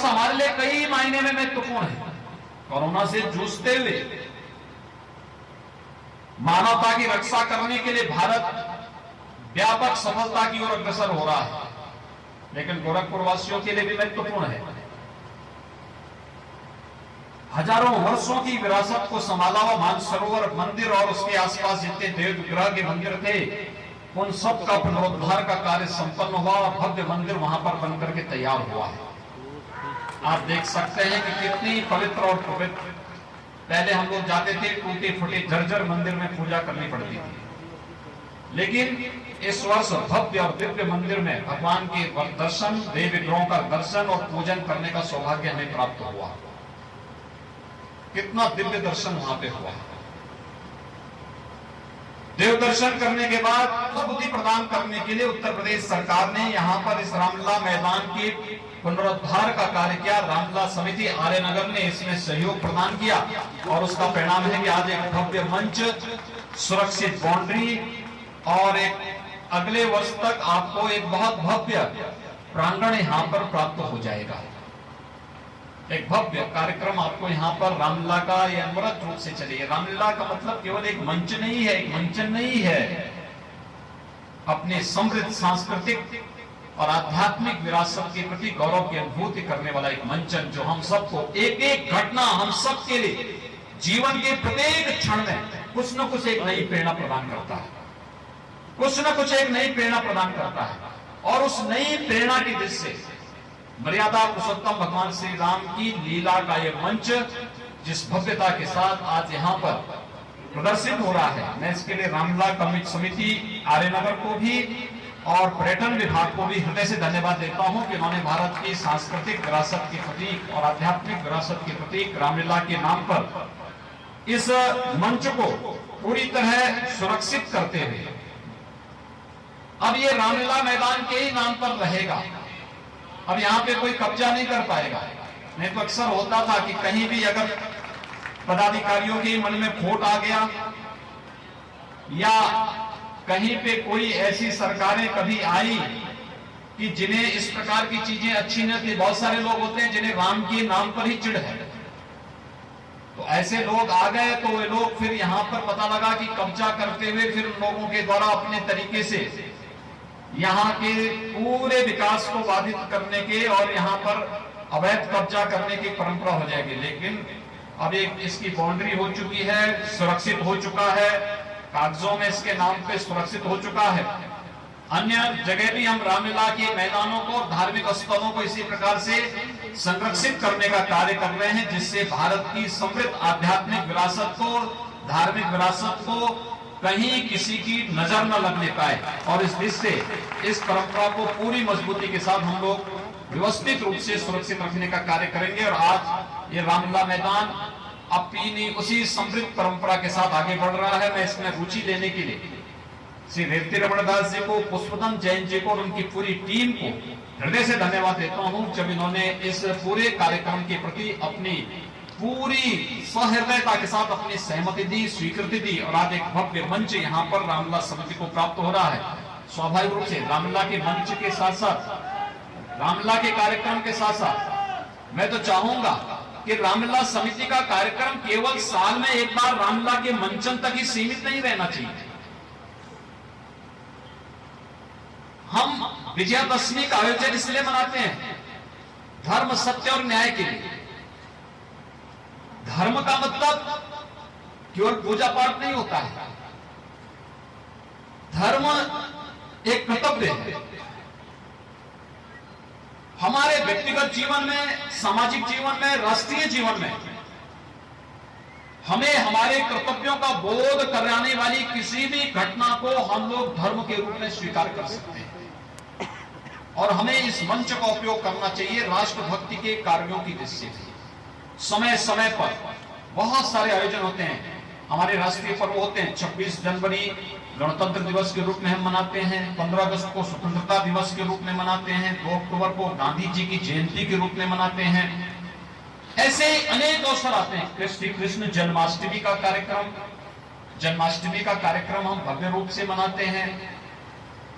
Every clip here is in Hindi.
वर्ष हमारे लिए कई मायने में महत्वपूर्ण है। कोरोना से जूझते हुए मानवता की रक्षा करने के लिए भारत व्यापक सफलता की ओर अग्रसर हो रहा है, लेकिन गोरखपुर वासियों के लिए भी महत्वपूर्ण है। हजारों वर्षों की विरासत को संभाला हुआ मानसरोवर मंदिर और उसके आसपास जितने देवग्रह के मंदिर थे, उन सब का पुनरुद्धार का कार्य संपन्न हुआ और भव्य मंदिर वहां पर बनकर के तैयार हुआ है। आप देख सकते हैं कि कितनी पवित्र और पवित्र, पहले हम लोग जाते थे टूटे फूटे जर्जर मंदिर में पूजा करनी पड़ती थी, लेकिन इस वर्ष भव्य और दिव्य मंदिर में भगवान के दर्शन, देव विग्रहों का दर्शन और पूजन करने का सौभाग्य हमें प्राप्त हुआ। कितना दिव्य दर्शन वहां पे हुआ। देव दर्शन करने के बाद बुद्धि प्रदान करने के लिए उत्तर प्रदेश सरकार ने यहां पर इस रामलला मैदान के पुनरुद्धार का कार्य किया। रामलला समिति आर्यनगर ने इसमें सहयोग प्रदान किया और उसका परिणाम है कि आज एक भव्य मंच, सुरक्षित बाउंड्री और एक अगले वर्ष तक आपको एक बहुत भव्य प्रांगण यहां पर प्राप्त हो जाएगा। एक भव्य कार्यक्रम आपको यहाँ पर रामलीला का ये अनवरत रूप से चलेगा। रामलीला का मतलब केवल एक मंच नहीं है, एक मंचन नहीं है, अपने समृद्ध सांस्कृतिक और आध्यात्मिक विरासत के प्रति गौरव की अनुभूति करने वाला एक मंचन, जो हम सबको एक एक घटना, हम सब के लिए जीवन के प्रत्येक क्षण में कुछ न कुछ एक नई प्रेरणा प्रदान करता है, कुछ न कुछ एक नई प्रेरणा प्रदान करता है। और उस नई प्रेरणा की दृष्टि से मर्यादा पुरुषोत्तम भगवान श्री राम की लीला का यह मंच जिस भव्यता के साथ आज यहाँ पर प्रदर्शित हो रहा है, मैं इसके लिए रामलीला कमेटी समिति आर्यनगर को भी और पर्यटन विभाग को भी हृदय से धन्यवाद देता हूँ कि उन्होंने भारत की सांस्कृतिक विरासत के प्रतीक और आध्यात्मिक विरासत के प्रतीक रामलीला के नाम पर इस मंच को पूरी तरह सुरक्षित करते हुए अब ये रामलीला मैदान के ही नाम पर रहेगा। अब यहाँ पे कोई कब्जा नहीं कर पाएगा। नहीं तो अक्सर होता था कि कहीं भी अगर पदाधिकारियों के मन में खोट आ गया या कहीं पे कोई ऐसी सरकारें कभी आई कि जिन्हें इस प्रकार की चीजें अच्छी न थी, बहुत सारे लोग होते हैं जिन्हें राम के नाम पर ही चिढ़ है, तो ऐसे लोग आ गए तो वे लोग फिर यहाँ पर पता लगा कि कब्जा करते हुए फिर उन लोगों के द्वारा अपने तरीके से यहाँ के पूरे विकास को बाधित करने के और यहाँ पर अवैध कब्जा करने की परंपरा हो जाएगी। लेकिन अब एक इसकी बाउंड्री हो चुकी है, सुरक्षित हो चुका है, कागजों में इसके नाम पे सुरक्षित हो चुका है। अन्य जगह भी हम रामलीला के मैदानों को, धार्मिक स्थलों को इसी प्रकार से संरक्षित करने का कार्य कर रहे हैं, जिससे भारत की समृद्ध आध्यात्मिक विरासत को, धार्मिक विरासत को कहीं किसी की नजर न लगने पाए। और इस दृष्टि से इस परंपरा को पूरी मजबूती के साथ हम लोग व्यवस्थित रूप से सुरक्षित रखने का कार्य करेंगे। और आज ये रामलीला मैदान अपनी उसी समृद्ध परंपरा के साथ आगे बढ़ रहा है। मैं इसमें रुचि लेने के लिए श्री रेवती रमण दास जी को, पुष्पतन जैन जी को और उनकी पूरी टीम को हृदय से धन्यवाद देता हूं, जब इन्होंने इस पूरे कार्यक्रम के प्रति अपनी पूरी सहृदयता के साथ अपनी सहमति दी, स्वीकृति दी और आज एक भव्य मंच यहाँ पर रामलीला समिति को प्राप्त हो रहा है। स्वाभाविक रूप से रामलीला के मंच के साथ साथ, रामलीला के कार्यक्रम के साथ साथ मैं तो चाहूंगा कि रामलीला समिति का कार्यक्रम केवल साल में एक बार रामलीला के मंचन तक ही सीमित नहीं रहना चाहिए। हम विजयादशमी का आयोजन इसलिए मनाते हैं, धर्म, सत्य और न्याय के लिए। धर्म का मतलब केवल पूजा पाठ नहीं होता है, धर्म एक कर्तव्य है। हमारे व्यक्तिगत जीवन में, सामाजिक जीवन में, राष्ट्रीय जीवन में हमें हमारे कर्तव्यों का बोध कराने वाली किसी भी घटना को हम लोग धर्म के रूप में स्वीकार कर सकते हैं और हमें इस मंच का उपयोग करना चाहिए राष्ट्रभक्ति के कार्यों की दृष्टि से। समय समय पर बहुत सारे आयोजन होते हैं, हमारे राष्ट्रीय पर्व होते हैं। 26 जनवरी गणतंत्र दिवस के रूप में हम मनाते हैं, 15 अगस्त को स्वतंत्रता दिवस के रूप में मनाते हैं, 2 अक्टूबर को गांधी जी की जयंती के रूप में मनाते हैं। ऐसे अनेक अवसर आते हैं। श्री कृष्ण जन्माष्टमी का कार्यक्रम हम भव्य रूप से मनाते हैं।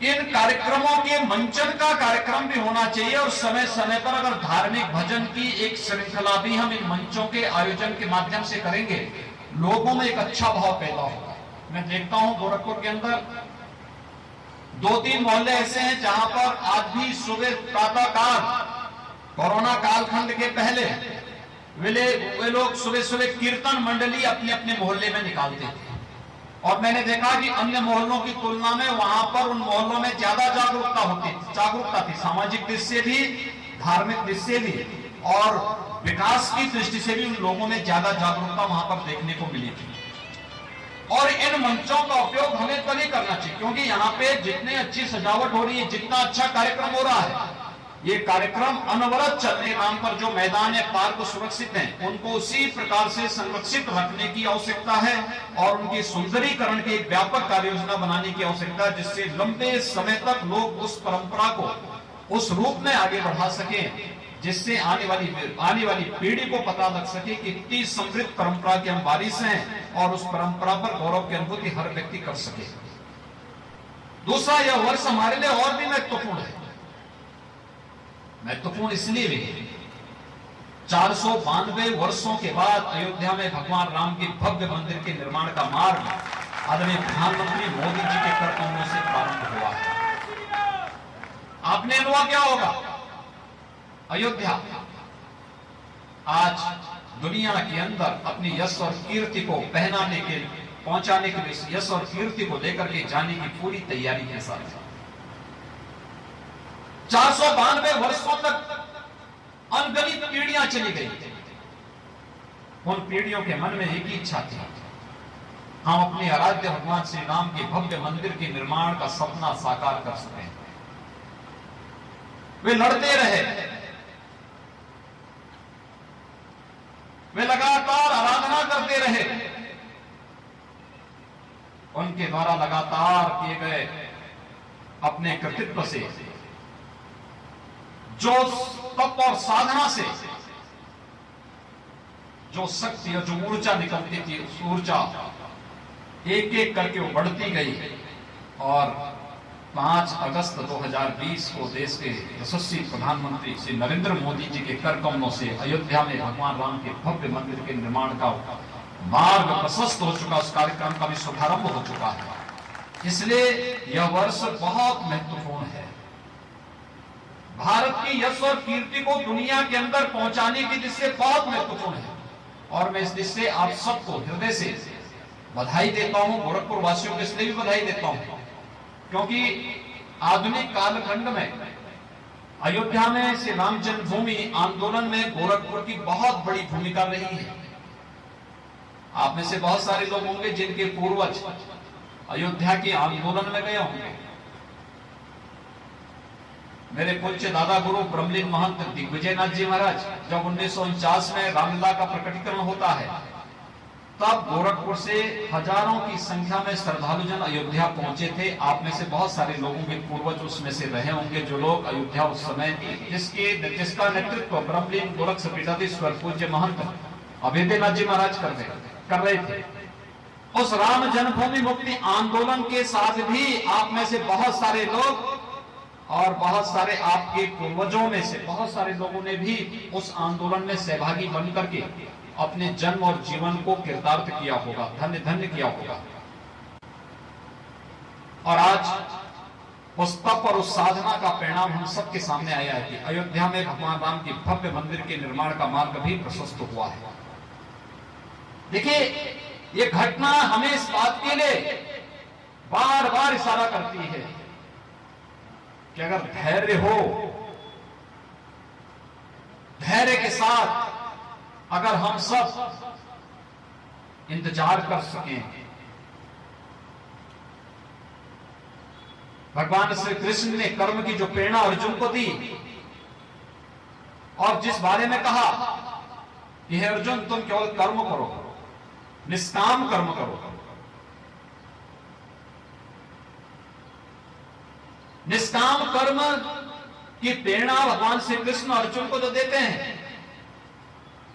इन कार्यक्रमों के मंचन का कार्यक्रम भी होना चाहिए और समय समय पर अगर धार्मिक भजन की एक श्रृंखला भी हम इन मंचों के आयोजन के माध्यम से करेंगे, लोगों में एक अच्छा भाव पैदा होगा। मैं देखता हूं गोरखपुर के अंदर 2-3 मोहल्ले ऐसे हैं जहां पर आज भी सुबह प्रातःकाल कोरोना कालखंड के पहले वे लोग सुबह सुबह कीर्तन मंडली अपने अपने मोहल्ले में निकालते थे और मैंने देखा कि अन्य मोहल्लों की तुलना में वहां पर उन मोहल्लों में ज्यादा जागरूकता थी, सामाजिक दृष्टि से भी, धार्मिक दृष्टि से भी और विकास की दृष्टि से भी उन लोगों में ज्यादा जागरूकता वहां पर देखने को मिली थी। और इन मंचों का उपयोग हमें तभी करना चाहिए क्योंकि यहाँ पे जितनी अच्छी सजावट हो रही है, जितना अच्छा कार्यक्रम हो रहा है, ये कार्यक्रम अनवरत चलने के नाम पर जो मैदान या पार्क सुरक्षित हैं, उनको उसी प्रकार से संरक्षित रखने की आवश्यकता है और उनकी सुंदरीकरण की एक व्यापक कार्य योजना बनाने की आवश्यकता है, जिससे लंबे समय तक लोग उस परंपरा को उस रूप में आगे बढ़ा सकें, जिससे आने वाली पीढ़ी को पता लग सके कि इतनी समृद्ध परंपरा के हम वारिस हैं और उस परंपरा पर गौरव की अनुभूति हर व्यक्ति कर सके। दूसरा, यह वर्ष हमारे लिए और भी महत्वपूर्ण है। महत्वपूर्ण इसलिए भी 492 वर्षों के बाद अयोध्या में भगवान राम के भव्य मंदिर के निर्माण का मार्ग आदरणीय प्रधानमंत्री मोदी जी के कर कमलों से प्रारंभ हुआ है। आपने अनुभव क्या होगा, अयोध्या आज दुनिया के अंदर अपनी यश और कीर्ति को पहुंचाने के लिए यश और कीर्ति को लेकर के जाने की पूरी तैयारी के साथ 492 वर्षों तक अनगिनत पीढ़ियां चली गई। उन पीढ़ियों के मन में एक ही इच्छा थी, हम अपने आराध्य भगवान श्री राम के भव्य मंदिर के निर्माण का सपना साकार कर सकें। वे लड़ते रहे, वे लगातार आराधना करते रहे, उनके द्वारा लगातार किए गए अपने कृतित्व से, जो तप और साधना से जो शक्ति और जो ऊर्जा निकलती थी, उस ऊर्जा एक एक करके वो बढ़ती गई और 5 अगस्त 2020 को देश के यशस्वी प्रधानमंत्री श्री नरेंद्र मोदी जी के कर कमलों से अयोध्या में भगवान राम के भव्य मंदिर के निर्माण का मार्ग प्रशस्त हो चुका, उस कार्यक्रम का भी शुभारंभ हो चुका है। इसलिए यह वर्ष बहुत महत्वपूर्ण है। भारत की यश और कीर्ति को दुनिया के अंदर पहुंचाने की दृष्टि से बहुत महत्वपूर्ण है और मैं इस दृष्टि से आप सबको हृदय से बधाई देता हूं, गोरखपुर वासियों को इसलिए भी बधाई देता हूं क्योंकि आधुनिक कालखंड में अयोध्या में श्री राम जन्मभूमि आंदोलन में गोरखपुर की बहुत बड़ी भूमिका रही है। आप में से बहुत सारे लोग होंगे जिनके पूर्वज अयोध्या के आंदोलन में गए होंगे। मेरे पूज्य दादा गुरु ब्रह्मलीन महंत दिग्विजयनाथ जी महाराज जब 1949 में रामलीला का प्रकटीकरण होता है, तब गोरखपुर से हजारों की संख्या में श्रद्धालु जन अयोध्या पहुंचे थे। आप में से बहुत सारे लोगों के पूर्वज उसमें से रहे होंगे जो लोग अयोध्या उस समय जिसका नेतृत्व ब्रह्मलीन गोरक्ष पीठाधीश्वर पूज्य महंत अभेद्यनाथ जी महाराज कर रहे थे। उस राम जन्मभूमि मुक्ति आंदोलन के साथ भी आप में से बहुत सारे लोग और बहुत सारे आपके पूर्वजों में से बहुत सारे लोगों ने भी उस आंदोलन में सहभागी बनकर के अपने जन्म और जीवन को कृतार्थ किया होगा, धन्य धन्य किया होगा। और आज उस तप और उस साधना का परिणाम हम सबके सामने आया है कि अयोध्या में भगवान राम के भव्य मंदिर के निर्माण का मार्ग भी प्रशस्त हुआ है। देखिए, ये घटना हमें इस बात के लिए बार बार इशारा करती है कि अगर धैर्य हो, धैर्य के साथ अगर हम सब इंतजार कर सकें, भगवान श्री कृष्ण ने कर्म की जो प्रेरणा अर्जुन को दी और जिस बारे में कहा कि हे अर्जुन, तुम केवल कर्म करो, निष्काम कर्म करो। निष्काम कर्म की प्रेरणा भगवान श्री कृष्ण अर्जुन को जो देते हैं,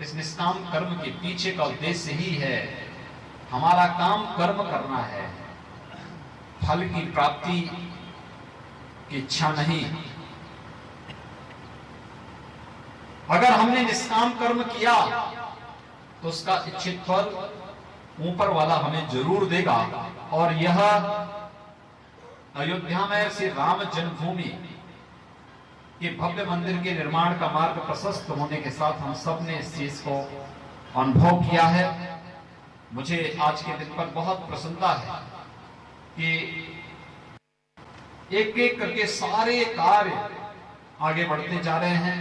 इस निष्काम कर्म के पीछे का उद्देश्य ही है हमारा काम कर्म करना है, फल की प्राप्ति की इच्छा नहीं। अगर हमने निष्काम कर्म किया तो उसका इच्छित फल ऊपर वाला हमें जरूर देगा। और यह अयोध्या में श्री राम जन्मभूमि के भव्य मंदिर के निर्माण का मार्ग प्रशस्त होने के साथ हम सब ने इस चीज को अनुभव किया है। मुझे आज के दिन पर बहुत प्रसन्नता है कि एक एक करके सारे कार्य आगे बढ़ते जा रहे हैं।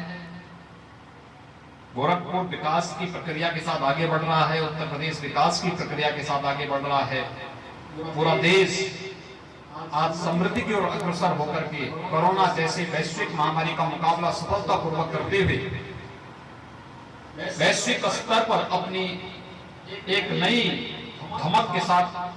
गोरखपुर विकास की प्रक्रिया के साथ आगे बढ़ रहा है, उत्तर प्रदेश विकास की प्रक्रिया के साथ आगे बढ़ रहा है। पूरा देश आज समृद्धि की ओर अग्रसर होकर के कोरोना जैसे वैश्विक महामारी का मुकाबला सफलतापूर्वक करते हुए वैश्विक स्तर पर अपनी एक नई धमक के साथ